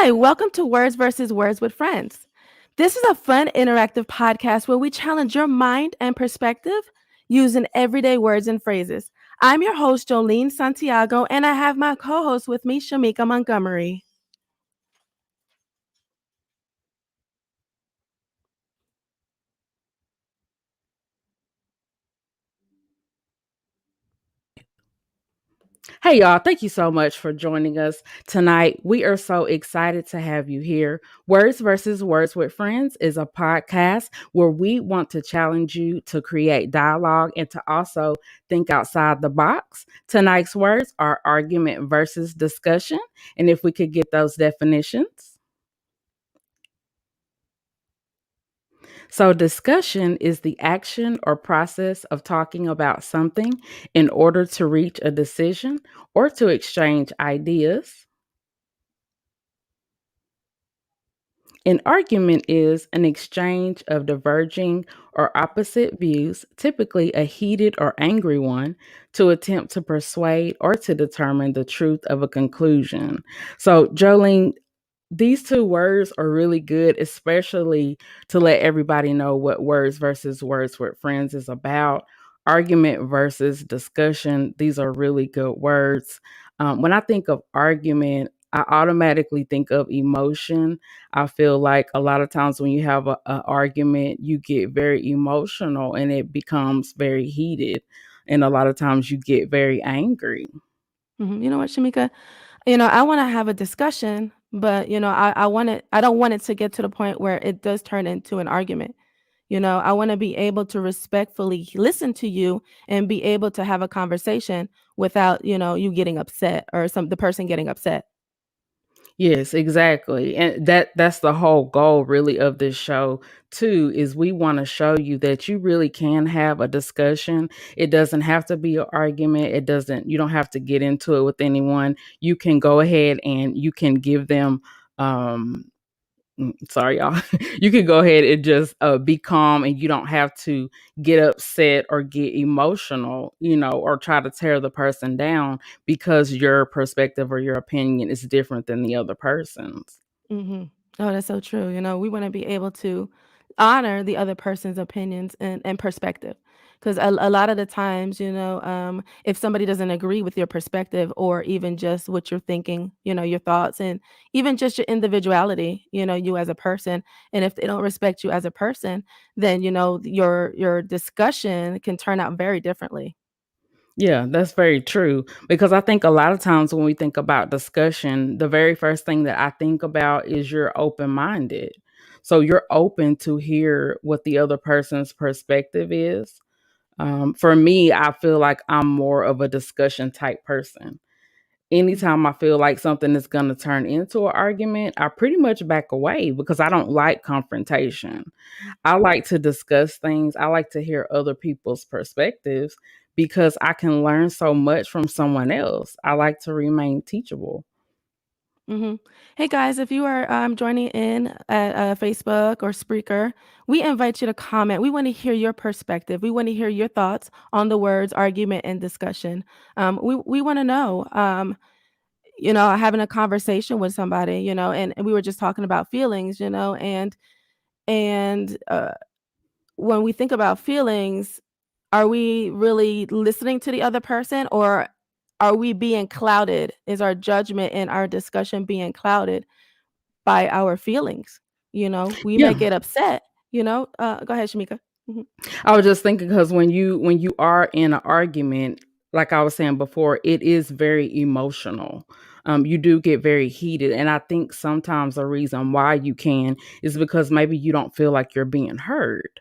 Hi, welcome to Words versus Words with Friends. This is a fun, interactive podcast where we challenge your mind and perspective using everyday words and phrases. I'm your host, Jolene Santiago, and I have my co host with me, Shamika Montgomery. Hey, y'all, thank you so much for joining us tonight. We are so excited to have you here. Words versus Words with Friends is a podcast where we want to challenge you to create dialogue and to also think outside the box. Tonight's words are argument versus discussion. And if we could get those definitions. So, discussion is the action or process of talking about something in order to reach a decision or to exchange ideas. An argument is an exchange of diverging or opposite views, typically a heated or angry one, to attempt to persuade or to determine the truth of a conclusion. So, Jolene, these two words are really good, especially to let everybody know what words versus words with friends is about. Argument versus discussion, these are really good words. When I think of argument, I automatically think of emotion. I feel like a lot of times when you have a argument, you get very emotional and it becomes very heated. And a lot of times you get very angry. You know what, Shamika? I want to have a discussion, but I don't want it to get to the point where it does turn into an argument. I want to be able to respectfully listen to you and be able to have a conversation without, you getting upset or the person getting upset. Yes, exactly. And that's the whole goal really of this show too is we want to show you that you really can have a discussion. It doesn't have to be an argument. You don't have to get into it with anyone. You can go ahead and you can give them sorry y'all. You can go ahead and just be calm and you don't have to get upset or get emotional, or try to tear the person down because your perspective or your opinion is different than the other person's. Mhm. Oh, that's so true. We wanna be able to honor the other person's opinions and perspective. 'Cause a lot of the times, if somebody doesn't agree with your perspective or even just what you're thinking, your thoughts and even just your individuality, you as a person, and if they don't respect you as a person, then, your discussion can turn out very differently. Yeah, that's very true. Because I think a lot of times when we think about discussion, the very first thing that I think about is you're open minded. So you're open to hear what the other person's perspective is. For me, I feel like I'm more of a discussion type person. Mhm. Anytime I feel like something is going to turn into an argument, I pretty much back away because I don't like confrontation. I like to discuss things. I like to hear other people's perspectives because I can learn so much from someone else. I like to remain teachable. Mhm. Hey guys, if you are joining in at Facebook or Spreaker, we invite you to comment. We want to hear your perspective. We want to hear your thoughts on the words argument and discussion. We want to know, having a conversation with somebody, and we were just talking about feelings, and when we think about feelings, are we really listening to the other person or are we being clouded? Is our judgment and our discussion being clouded by our feelings? We may Yeah. get upset, go ahead, Shamika. Mhm. I was just thinking because when you are in an argument, like I was saying before, it is very emotional. You do get very heated, and I think sometimes the reason why you can is because maybe you don't feel like you're being heard.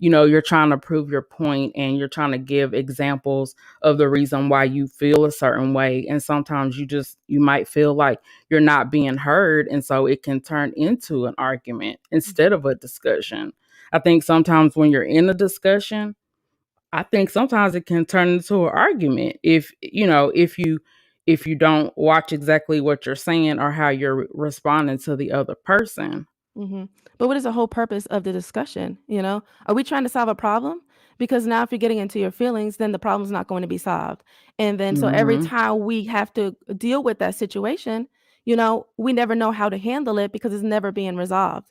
You're trying to prove your point and you're trying to give examples of the reason why you feel a certain way. And sometimes you might feel like you're not being heard. And so it can turn into an argument instead of a discussion. I think sometimes when you're in a discussion, I think sometimes it can turn into an argument if you don't watch exactly what you're saying or how you're responding to the other person. Mhm. But what is the whole purpose of the discussion, Are we trying to solve a problem? Because now if you're getting into your feelings, then the problem's not going to be solved. And then so every Hmm. time we have to deal with that situation, we never know how to handle it because it's never being resolved.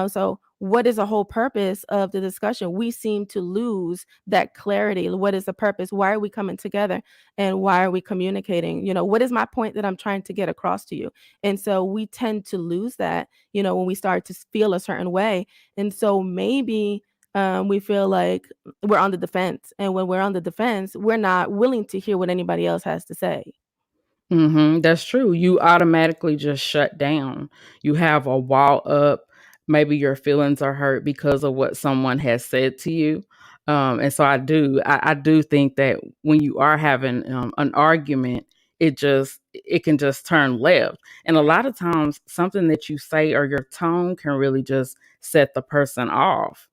So what is the whole purpose of the discussion? We seem to lose that clarity. What is the purpose? Why are we coming together, and why are we communicating? What is my point that I'm trying to get across to you? And so we tend to lose that, when we start to feel a certain way. And so maybe we feel like we're on the defense. And when we're on the defense, we're not willing to hear what anybody else has to say. That's true. You automatically just shut down. You have a wall up. Maybe your feelings are hurt because of what someone has said to you. And so I do think that when you are having an argument, it can just turn left. And a lot of times something that you say or your tone can really just set the person off.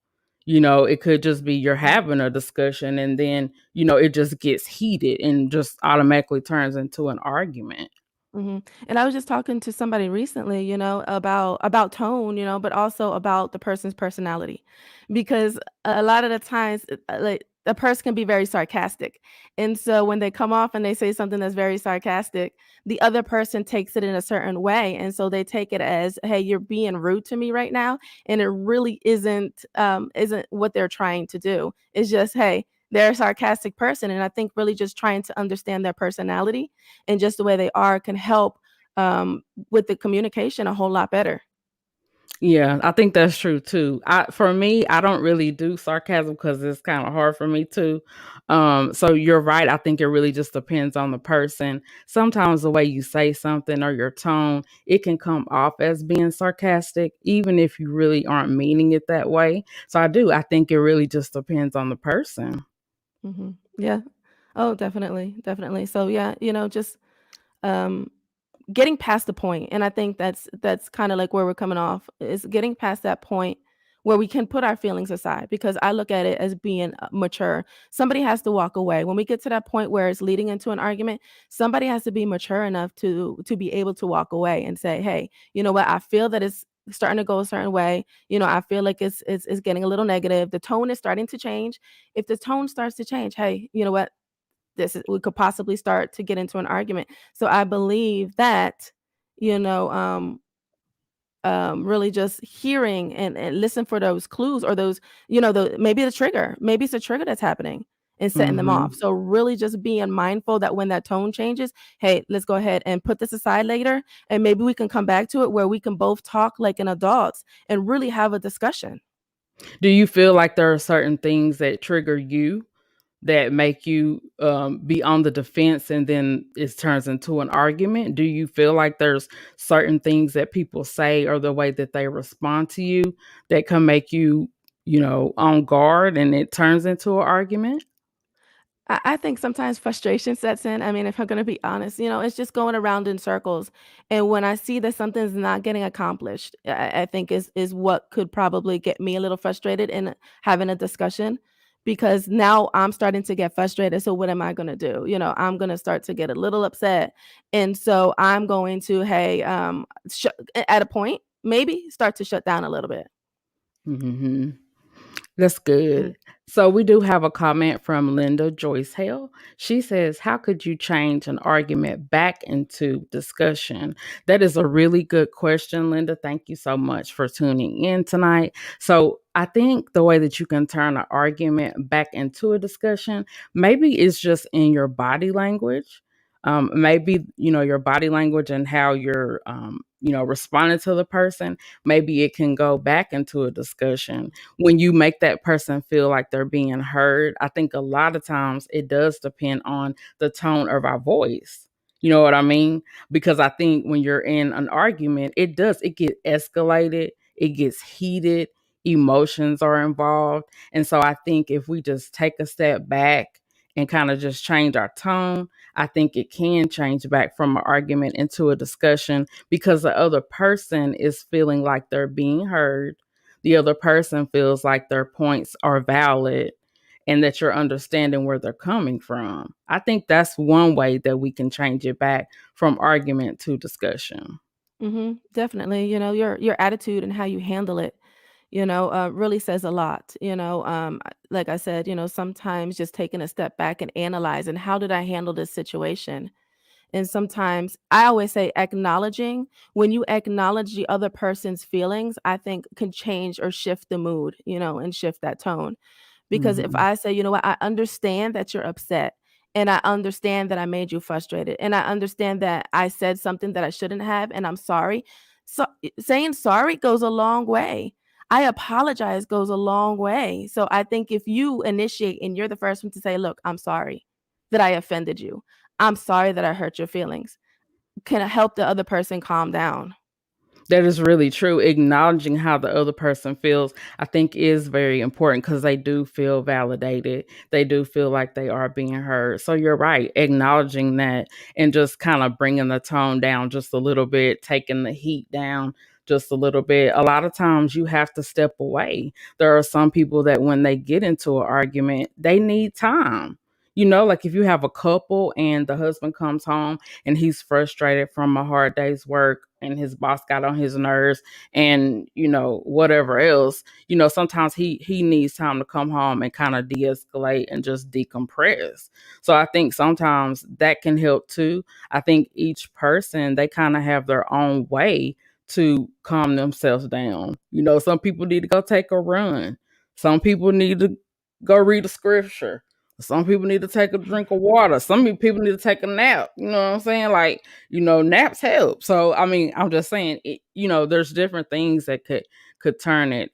It could just be you're having a discussion and then, it just gets heated and just automatically turns into an argument. And I was just talking to somebody recently, about tone, but also about the person's personality, because a lot of the times, like a person can be very sarcastic, and so when they come off and they say something that's very sarcastic, the other person takes it in a certain way, and so they take it as, "Hey, you're being rude to me right now," and it really isn't what they're trying to do. It's just, hey. They're a sarcastic person, and I think really just trying to understand their personality and just the way they are can help with the communication a whole lot better. Yeah, I think that's true too. For me, I don't really do sarcasm because it's kind of hard for me too. So you're right. I think it really just depends on the person. Sometimes the way you say something or your tone, it can come off as being sarcastic, even if you really aren't meaning it that way. So I do. I think it really just depends on the person. Yeah. Oh, definitely, definitely. So yeah, just um, getting past the point, and I think that's kinda like where we're coming off, is getting past that point where we can put our feelings aside, because I look at it as being, mature. Somebody has to walk away. When we get to that point where it's leading into an argument, somebody has to be mature enough to be able to walk away and say, "Hey, you know what? I feel that it's starting to go a certain way. I feel like it's getting a little negative. The tone is starting to change." If the tone starts to change, hey, you know what? We could possibly start to get into an argument. So I believe that, you know, um, really just hearing and listen for those clues, or those, maybe the trigger, maybe it's a trigger that's happening and setting them off. Hmm. So really just being mindful that when that tone changes, hey, let's go ahead and put this aside later, and maybe we can come back to it where we can both talk like an adults and really have a discussion. Do you feel like there are certain things that trigger you that make you be on the defense and then it turns into an argument? Do you feel like there's certain things that people say or the way that they respond to you that can make you, on guard and it turns into an argument? I think sometimes frustration sets in. I mean, if I'm gonna be honest, it's just going around in circles. And when I see that something's not getting accomplished, I think is what could probably get me a little frustrated in having a discussion, because now I'm starting to get frustrated. So what am I gonna do? I'm gonna start to get a little upset. And so I'm going to, hey, at a point, maybe start to shut down a little bit. Hmm. That's good. So we do have a comment from Linda Joyce Hale. She says, "How could you change an argument back into discussion?" That is a really good question, Linda. Thank you so much for tuning in tonight. So I think the way that you can turn an argument back into a discussion, maybe it's just in your body language. Maybe, your body language and how you're, responding to the person. Maybe it can go back into a discussion when you make that person feel like they're being heard. I think a lot of times it does depend on the tone of our voice. You know what I mean? Because I think when you're in an argument, it get escalated, it gets heated, emotions are involved. And so I think if we just take a step back and kind of just change our tone, I think it can change back from an argument into a discussion because the other person is feeling like they're being heard, the other person feels like their points are valid and that you're understanding where they're coming from. I think that's one way that we can change it back from argument to discussion. Definitely. Your attitude and how you handle it, really says a lot. Like I said, sometimes just taking a step back and analyzing, how did I handle this situation? And sometimes I always say acknowledging, when you acknowledge the other person's feelings, I think can change or shift the mood, and shift that tone. Because if Mhm. I say, "You know what? I understand that you're upset, and I understand that I made you frustrated, and I understand that I said something that I shouldn't have, and I'm sorry." So saying sorry goes a long way. I apologize goes a long way. So I think if you initiate and you're the first one to say, "Look, I'm sorry that I offended you. I'm sorry that I hurt your feelings," can help the other person calm down. That is really true. Acknowledging how the other person feels, I think, is very important because they do feel validated. They do feel like they are being heard. So you're right. Acknowledging that and just kind of bringing the tone down just a little bit, taking the heat down just a little bit. A lot of times you have to step away. There are some people that when they get into an argument, they need time. Like if you have a couple and the husband comes home and he's frustrated from a hard day's work and his boss got on his nerves and whatever else, sometimes he needs time to come home and kind of de-escalate and just decompress. So I think sometimes that can help too. I think each person, they kind of have their own way to calm themselves down. Some people need to go take a run, some people need to go read a scripture, some people need to take a drink of water. Some people need to take a nap. You know what I'm saying? Like, naps help. So, I mean, I'm just saying, there's different things that could turn it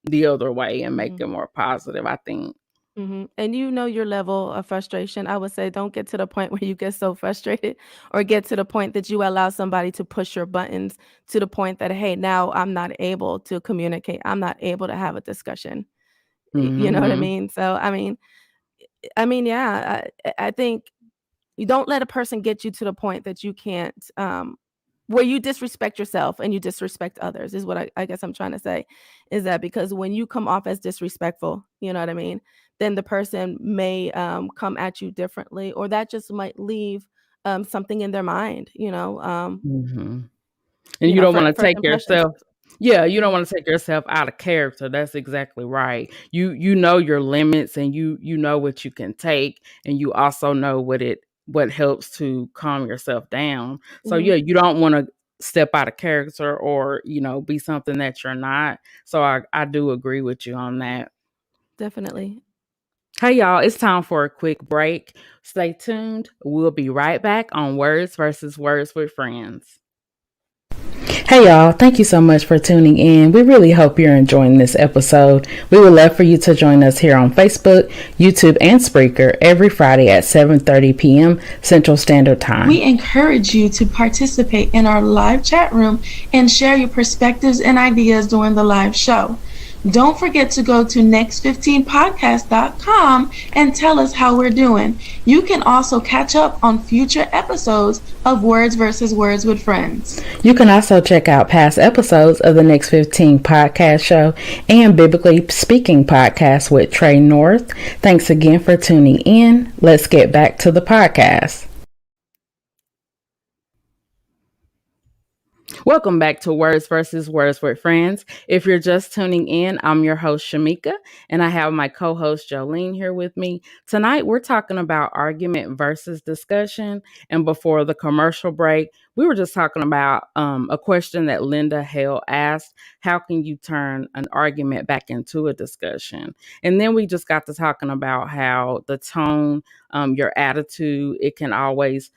the other way and make Mhm. it more positive, I think. Mhm, and you know your level of frustration. I would say don't get to the point where you get so frustrated or get to the point that you allow somebody to push your buttons to the point that, "Hey, now I'm not able to communicate. I'm not able to have a discussion." You know what I Mhm. mean? So, yeah, I think you don't let a person get you to the point that you can't, where you disrespect yourself and you disrespect others is what I guess I'm trying to say, is that because when you come off as disrespectful, you know what I mean, then the person may, come at you differently, or that just might leave, something in their mind, Mhm. And you don't for wanna first take impressions. yourself. Yeah, you don't Mhm, wanna take yourself out of character, that's exactly right. You know your limits and you know what you can take, and you also know what helps to calm yourself down. So, mhm, yeah, you don't wanna step out of character or, be something that you're not. So I do agree with you on that. definitely. Hey, y'all, it's time for a quick break. Stay tuned. We'll be right back on Words versus Words with Friends. Hey, y'all, thank you so much for tuning in. We really hope you're enjoying this episode. We would love for you to join us here on Facebook, YouTube, and Spreaker every Friday at 7:30 p.m. Central Standard Time. We encourage you to participate in our live chat room and share your perspectives and ideas during the live show. Don't forget to go to next15podcast.com and tell us how we're doing. You can also catch up on future episodes of Words versus Words with Friends. You can also check out past episodes of the Next 15 podcast show and Biblically Speaking podcast with Trey North. Thanks again for tuning in. Let's get back to the podcast. Welcome back to Words versus Words with Friends. If you're just tuning in, I'm your host, Shamika, and I have my co host, Jolene, here with me. Tonight, we're talking about argument versus discussion. And before the commercial break, we were just talking about a question that Linda Hale asked: how can you turn an argument back into a discussion? And then we just got to talking about how the tone, your attitude, it can always.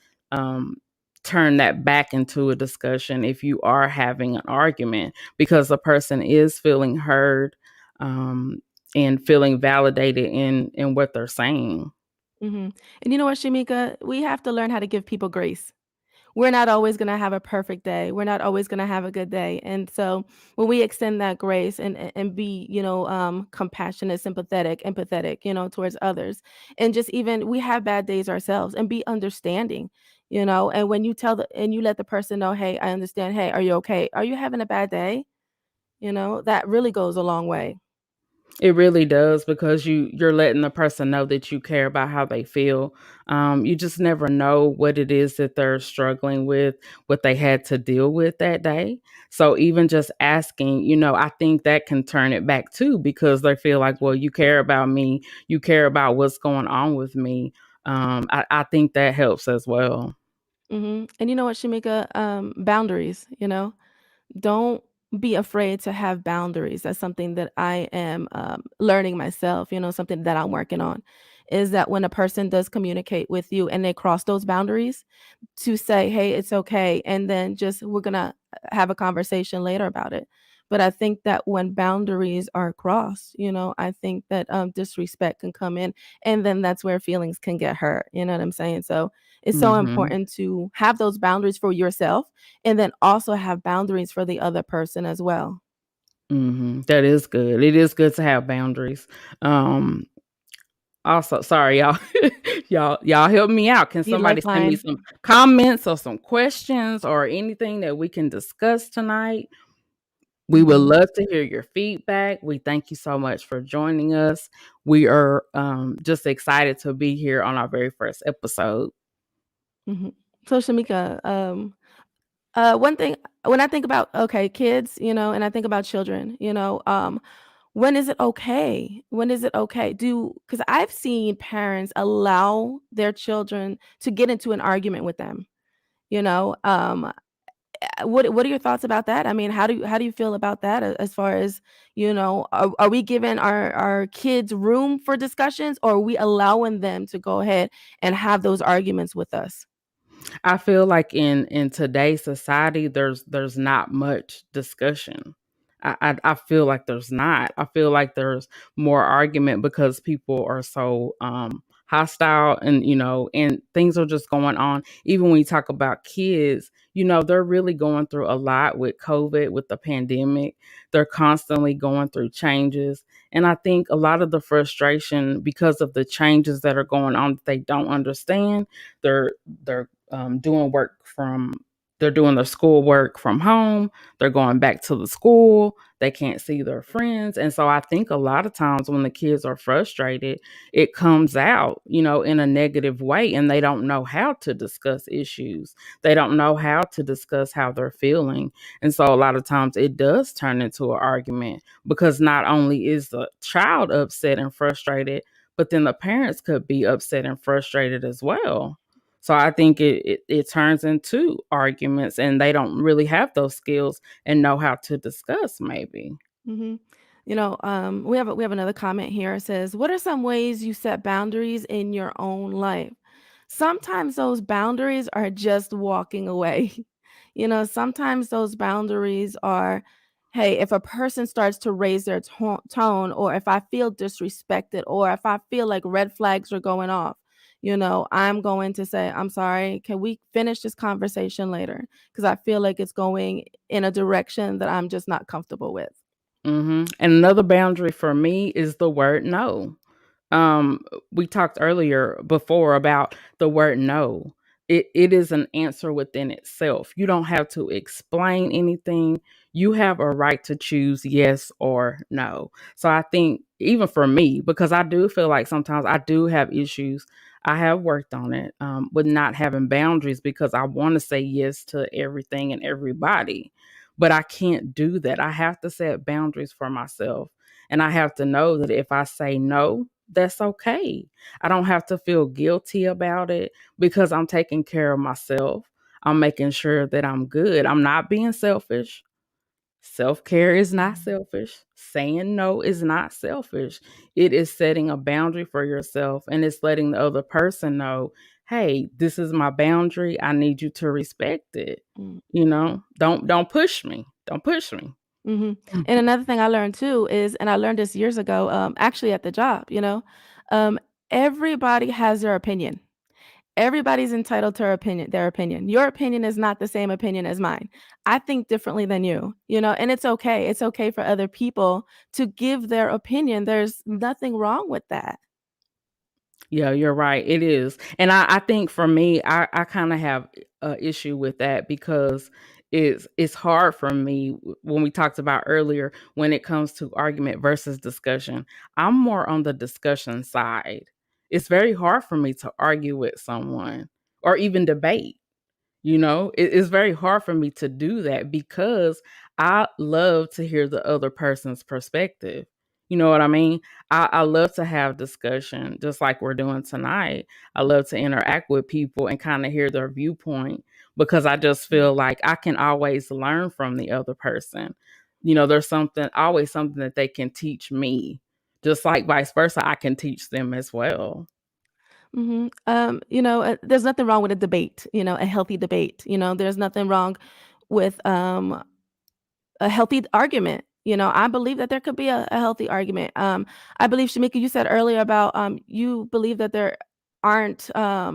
Turn that back into a discussion if you are having an argument because the person is feeling heard, um, and feeling validated in what they're saying. Mhm, and you know what, Shamika? We have to learn how to give people grace. We're not always gonna have a perfect day. We're not always gonna have a good day. And so when we extend that grace and be, compassionate, sympathetic, empathetic, towards others, and just even we have bad days ourselves and be understanding, and when you and you let the person know, hey, I understand. Hey, are you okay? Are you having a bad day? That really goes a long way. It really does because you're letting the person know that you care about how they feel. You just never know what it is that they're struggling with, what they had to deal with that day. So even just asking, I think that can turn it back too because they feel like, well, you care about me, you care about what's going on with me. I think that helps as well. And you know what, Shamika? Boundaries, don't be afraid to have boundaries. That's something that I am learning myself, something that I'm working on. Is that when a person does communicate with you and they cross those boundaries, to say, "Hey, it's okay," and then just we're gonna have a conversation later about it. But I think that when boundaries are crossed, I think that disrespect can come in, and then that's where feelings can get hurt. You know what I'm saying? So it's so Mhm. important to have those boundaries for yourself, and then also have boundaries for the other person as well. Mhm. That is good. It is good to have boundaries. Um, Also, sorry, y'all. y'all help me out. Can You somebody send me lifeline. some comments or some questions or anything that we can discuss tonight? We would Mhm. love to hear your feedback. We thank you so much for joining us. We are just excited to be here on our very first episode. Mhm. So Shamika, one thing when I think about, okay, kids, and I think about children, when is it okay? When is it okay? Because I've seen parents allow their children to get into an argument with them. You know, what are your thoughts about that? I mean, how do you feel about that as far as, are we giving our kids room for discussions, or are we allowing them to go ahead and have those arguments with us? I feel like in today's society, there's not much discussion. I feel like there's not. I feel like there's more argument because people are so hostile, and and things are just going on. Even when you talk about kids, they're really going through a lot with COVID, with the pandemic. They're constantly going through changes. And I think a lot of the frustration because of the changes that are going on that they don't understand, they're doing work from they're doing their school work from home. They're going back to the school. They can't see their friends. And so I think a lot of times when the kids are frustrated, it comes out, in a negative way, and they don't know how to discuss issues. They don't know how to discuss how they're feeling. And so a lot of times it does turn into an argument because not only is the child upset and frustrated, but then the parents could be upset and frustrated as well. So I think it turns into arguments, and they don't really have those skills and know how to discuss maybe. Mhm. We have another comment here. It says, "What are some ways you set boundaries in your own life?" Sometimes those boundaries are just walking away. Sometimes those boundaries are, hey, if a person starts to raise their tone, or if I feel disrespected, or if I feel like red flags are going off, I'm going to say, "I'm sorry, can we finish this conversation later?" Because I feel like it's going in a direction that I'm just not comfortable with. And another boundary for me is the word no. Um, we talked earlier before about the word no. It is an answer within itself. You don't have to explain anything. You have a right to choose yes or no. So I think even for me, because I do feel like sometimes I do have issues. I have worked on it with not having boundaries because I want to say yes to everything and everybody. But I can't do that. I have to set boundaries for myself. And I have to know that if I say no, that's okay. I don't have to feel guilty about it because I'm taking care of myself. I'm making sure that I'm good. I'm not being selfish. Self care is not selfish. Saying no is not selfish. It is setting a boundary for yourself, and it's letting the other person know, hey, this is my boundary. I need you to respect it. Mm. Don't push me. Don't push me. Mhm. And another thing I learned too is, and I learned this years ago, actually at the job, um, everybody has their opinion. Everybody's entitled to their opinion. Your opinion is not the same opinion as mine. I think differently than you, and it's okay. It's okay for other people to give their opinion. There's nothing wrong with that. Yeah, you're right. It is. And I think for me, I kind of have a issue with that because it's hard for me when we talked about earlier when it comes to argument versus discussion. I'm more on the discussion side. It's very hard for me to argue with someone or even debate. It's very hard for me to do that because I love to hear the other person's perspective. You know what I mean? I love to have discussion just like we're doing tonight. I love to interact with people and kind of hear their viewpoint because I just feel like I can always learn from the other person. There's always something that they can teach me, just like vice versa, I can teach them as well. There's nothing wrong with a debate, a healthy debate. There's nothing wrong with a healthy argument. I believe that there could be a healthy argument. I believe, Shamika, you said earlier about you believe that there aren't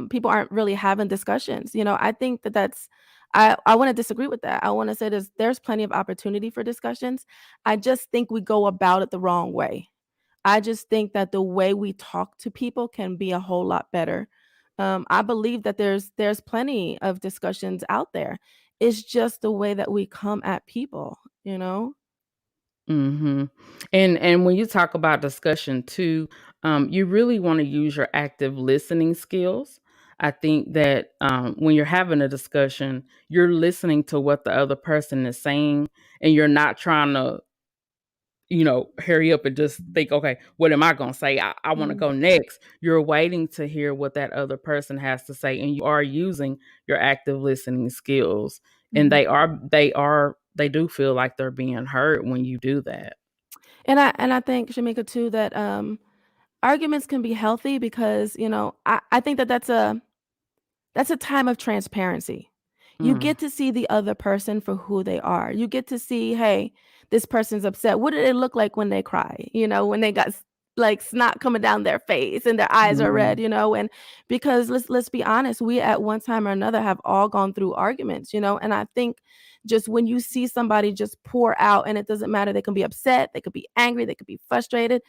people aren't really having discussions. I think I want to disagree with that. I want to say there's plenty of opportunity for discussions. I just think we go about it the wrong way. I just think that the way we talk to people can be a whole lot better. I believe that there's plenty of discussions out there. It's just the way that we come at people, you know? hmm And when you talk about discussion too, you really want to use your active listening skills. I think that when you're having a discussion, you're listening to what the other person is saying, and you're not trying to, hurry up and just think, okay, what am I going to say? I want to Mhm, go next. You're waiting to hear what that other person has to say, and you are using your active listening skills. And mhm. they do feel like they're being heard when you do that. And I think, Shamika, too, that arguments can be healthy because, I think that that's a time of transparency. You Mm, get to see the other person for who they are. You get to see, hey, this person's upset. What did it look like when they cry? When they got like snot coming down their face and their eyes are red, mhm, and because let's be honest, we at one time or another have all gone through arguments, and I think just when you see somebody just pour out, and it doesn't matter, they can be upset, they could be angry, they could be frustrated,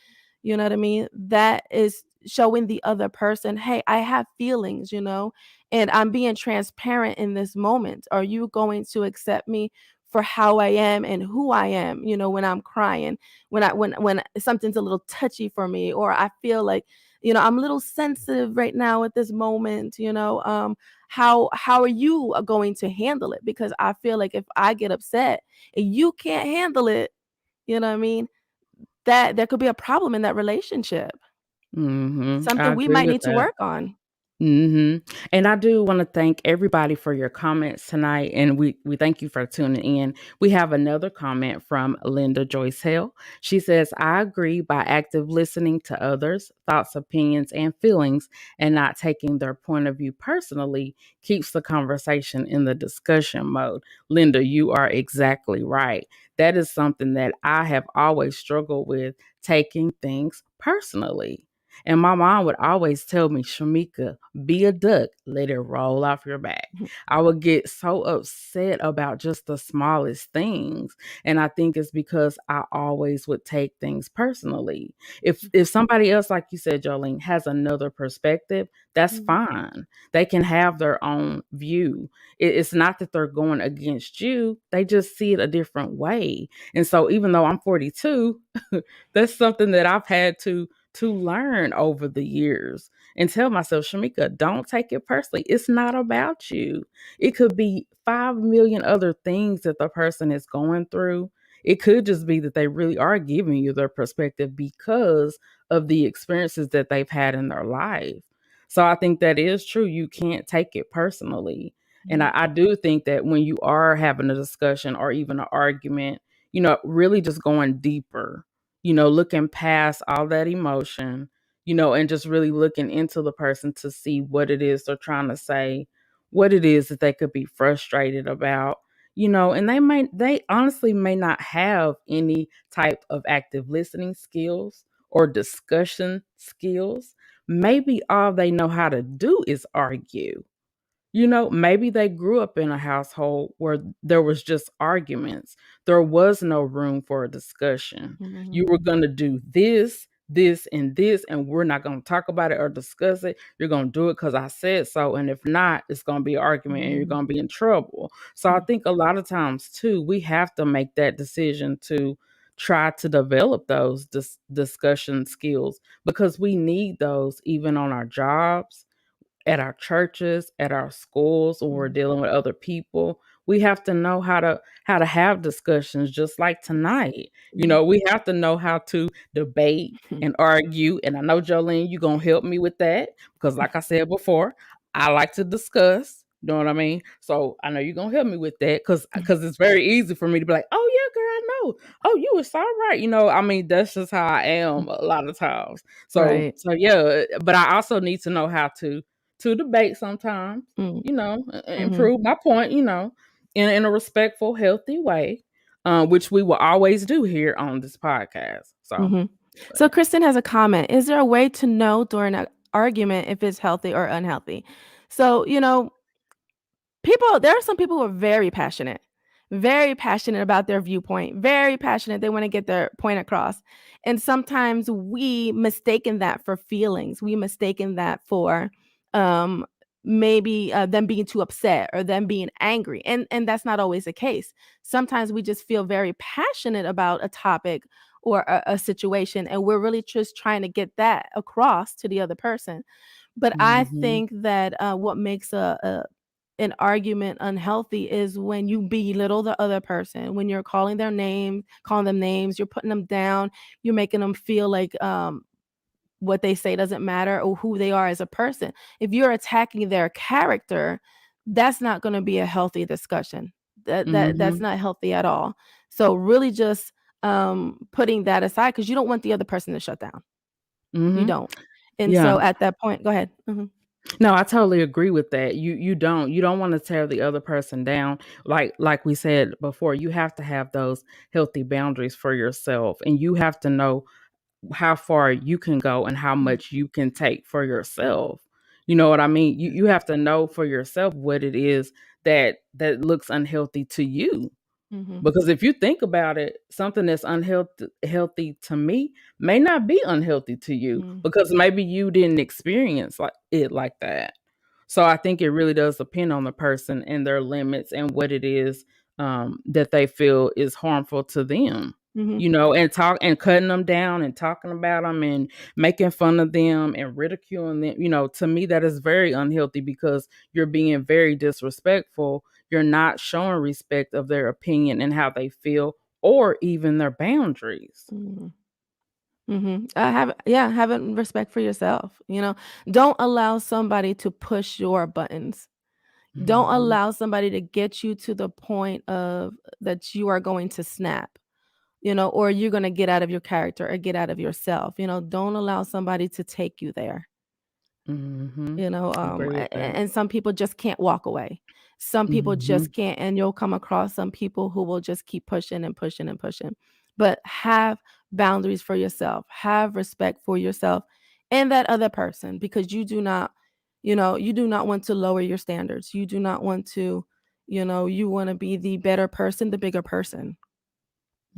you know what I mean? That is showing the other person, hey, I have feelings, and I'm being transparent in this moment. Are you going to accept me for how I am and who I am, when I'm crying, when something's a little touchy for me, or I feel like, I'm a little sensitive right now at this moment, how are you going to handle it? Because I feel like if I get upset and you can't handle it, you know what I mean? That there could be a problem in that relationship. I Something we agree might with need to that. work on. And I do want to thank everybody for your comments tonight, and we thank you for tuning in. We have another comment from Linda Joyce Hale. She says, "I agree by active listening to others' thoughts, opinions, and feelings, and not taking their point of view personally keeps the conversation in the discussion mode." Linda, you are exactly right. That is something that I have always struggled with, taking things personally. And my mom would always tell me, Shamika, be a duck, let it roll off your back. I would get so upset about just the smallest things. And I think it's because I always would take things personally. If somebody else, like you said, Jolene, has another perspective, that's Mhm, fine. They can have their own view. It's not that they're going against you, they just see it a different way. And so even though I'm 42, that's something that I've had to learn over the years and tell myself, Shamika, don't take it personally. It's not about you. It could be 5 million other things that the person is going through. It could just be that they really are giving you their perspective because of the experiences that they've had in their life. So I think that is true. You can't take it personally. And mhm, I do think that when you are having a discussion or even an argument, really just going deeper, looking past all that emotion, and just really looking into the person to see what it is they're trying to say, what it is that they could be frustrated about, and they honestly may not have any type of active listening skills or discussion skills. Maybe all they know how to do is argue. Maybe they grew up in a household where there was just arguments. There was no room for a discussion. You mhm, were going to do this, and we're not going to talk about it or discuss it. You're going to do it because I said so. And if not, it's going to be an argument and you're mhm, going to be in trouble. So I mhm, think a lot of times, too, we have to make that decision to try to develop those discussion skills because we need those even on our jobs, at our churches, at our schools, or we're mhm, dealing with other people. we have to know how to have discussions just like tonight. Mhm. We have to know how to debate and argue. And I know, Jolene, you're gonna help me with that because like I said before, I like to discuss. You know what I mean? So I know you're gonna help me with that because it's very easy for me to be like, oh yeah, girl, I know. Oh, you were so right. I mean, that's just how I am a lot of times. So Right. so yeah, but I also need to know how to debate sometimes, Mm, mhm, improve my point, in a respectful, healthy way, which we will always do here on this podcast. So, mhm. So Kristen has a comment. Is there a way to know during an argument if it's healthy or unhealthy? So, there are some people who are very passionate about their viewpoint, very passionate, they wanna get their point across, and sometimes we mistaken that for feelings, we mistaken that for, um, maybe, them being too upset or them being angry, and that's not always the case. Sometimes we just feel very passionate about a topic or a situation, and we're really just trying to get that across to the other person. But I mhm, think that, what makes a an argument unhealthy is when you belittle the other person, when you're calling them names, you're putting them down, you're making them feel like, what they say doesn't matter or who they are as a person. If you're attacking their character, that's not gonna be a healthy discussion. That's mhm, not healthy at all. So really just, putting that aside because you don't want the other person to shut down. You mhm. don't. And Yeah. so at that point go ahead. Mhm. No, I totally agree with that. You don't want to tear the other person down. Like we said before, you have to have those healthy boundaries for yourself, and you have to know how far you can go and how Mhm. much you can take for yourself. You know what I mean? You have to know for yourself what it is that looks unhealthy to you. Mhm. Because if you think about it, something that's unhealthy healthy to me may not be unhealthy to you Mhm. because maybe you didn't experience like that. So I think it really does depend on the person and their limits and what it is that they feel is harmful to them. Mhm. And talk and cutting them down and talking about them and making fun of them and ridiculing them. To me that is very unhealthy because you're being very disrespectful. You're not showing respect of their opinion and how they feel or even their boundaries. Mhm. Mhm. Having respect for yourself, Don't allow somebody to push your buttons. Don't Mhm. allow somebody to get you to the point of that you are going to snap, or you're gonna get out of your character or get out of yourself, Don't allow somebody to take you there. Mhm. Agree with that. And some people just can't walk away. Some people Mhm. just can't, and you'll come across some people who will just keep pushing and pushing and pushing. But have boundaries for yourself. Have respect for yourself and that other person because you do not want to lower your standards. You do not want to, you want to be the better person, the bigger person.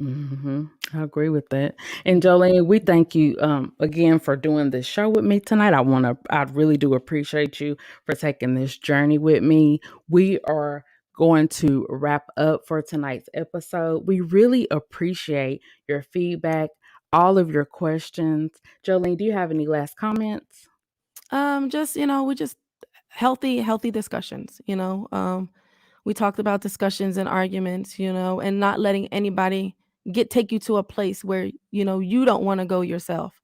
I agree with that. And Jolene, we thank you again for doing this show with me tonight. I really do appreciate you for taking this journey with me. We are going to wrap up for tonight's episode. We really appreciate your feedback, all of your questions. Jolene, do you have any last comments? Just, we just healthy discussions, we talked about discussions and arguments, and not letting anybody take you to a place where, you don't want to go yourself.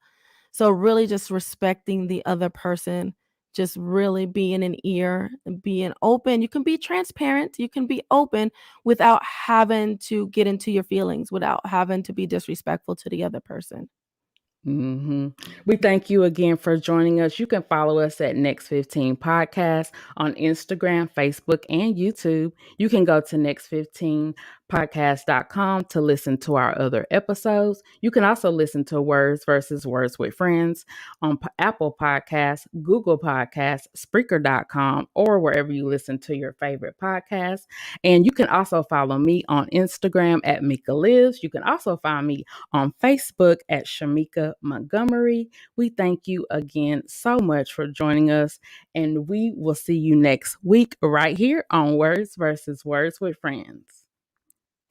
So really just respecting the other person, just really being an ear, and being open. You can be transparent, you can be open without having to get into your feelings, without having to be disrespectful to the other person. hmm We thank you again for joining us. You can follow us at Next 15 Podcast on Instagram, Facebook, and YouTube. You can go to next15podcast.com to listen to our other episodes. You can also listen to Words versus Words with Friends on Apple Podcasts, Google Podcasts, Spreaker.com, or wherever you listen to your favorite podcasts. And you can also follow me on Instagram at Mika Lives. You can also find me on Facebook at Shamika Montgomery. We thank you again so much for joining us, and we will see you next week right here on Words versus Words with Friends.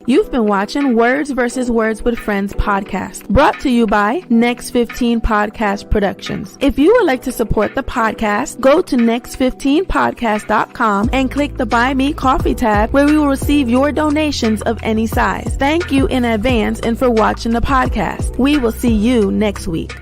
You've been watching Words vs. Words with Friends podcast, brought to you by Next 15 Podcast Productions. If you would like to support the podcast, go to next15podcast.com and click the Buy Me Coffee tab, where we will receive your donations of any size. Thank you in advance and for watching the podcast. We will see you next week.